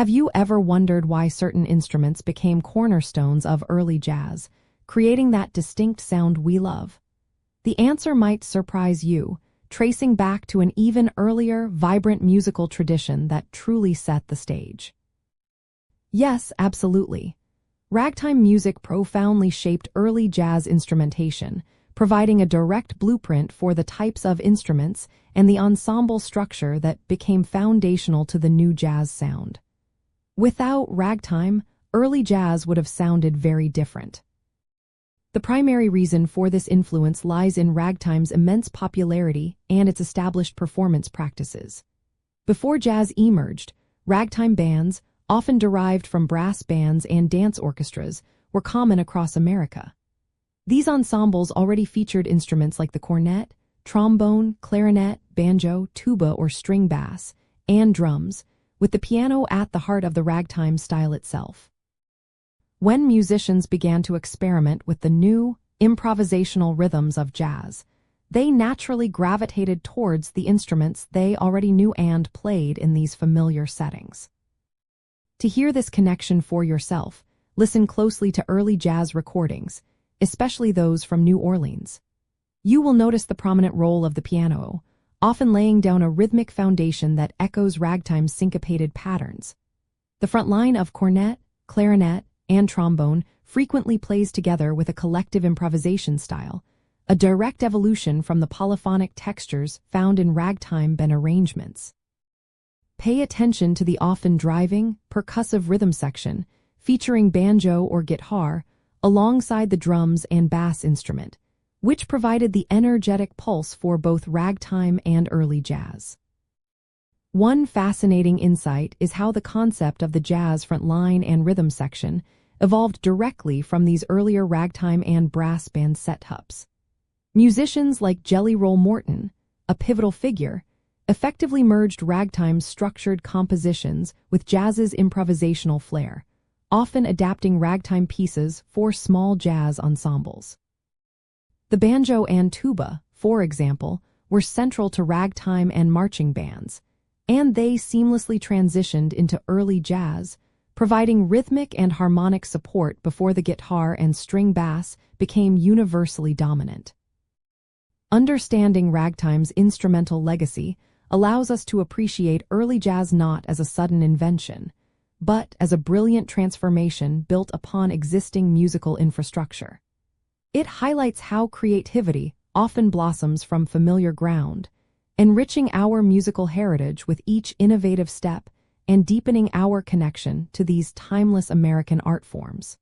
Have you ever wondered why certain instruments became cornerstones of early jazz, creating that distinct sound we love? The answer might surprise you, tracing back to an even earlier, vibrant musical tradition that truly set the stage. Yes, absolutely. Ragtime music profoundly shaped early jazz instrumentation, providing a direct blueprint for the types of instruments and the ensemble structure that became foundational to the new jazz sound. Without ragtime, early jazz would have sounded very different. The primary reason for this influence lies in ragtime's immense popularity and its established performance practices. Before jazz emerged, ragtime bands, often derived from brass bands and dance orchestras, were common across America. These ensembles already featured instruments like the cornet, trombone, clarinet, banjo, tuba or string bass, and drums, with the piano at the heart of the ragtime style itself. When musicians began to experiment with the new, improvisational rhythms of jazz, they naturally gravitated towards the instruments they already knew and played in these familiar settings. To hear this connection for yourself, listen closely to early jazz recordings, especially those from New Orleans. You will notice the prominent role of the piano, often laying down a rhythmic foundation that echoes ragtime's syncopated patterns. The front line of cornet, clarinet, and trombone frequently plays together with a collective improvisation style, a direct evolution from the polyphonic textures found in ragtime band arrangements. Pay attention to the often driving, percussive rhythm section, featuring banjo or guitar, alongside the drums and bass instrument, which provided the energetic pulse for both ragtime and early jazz. One fascinating insight is how the concept of the jazz front line and rhythm section evolved directly from these earlier ragtime and brass band setups. Musicians like Jelly Roll Morton, a pivotal figure, effectively merged ragtime's structured compositions with jazz's improvisational flair, often adapting ragtime pieces for small jazz ensembles. The banjo and tuba, for example, were central to ragtime and marching bands, and they seamlessly transitioned into early jazz, providing rhythmic and harmonic support before the guitar and string bass became universally dominant. Understanding ragtime's instrumental legacy allows us to appreciate early jazz not as a sudden invention, but as a brilliant transformation built upon existing musical infrastructure. It highlights how creativity often blossoms from familiar ground, enriching our musical heritage with each innovative step and deepening our connection to these timeless American art forms.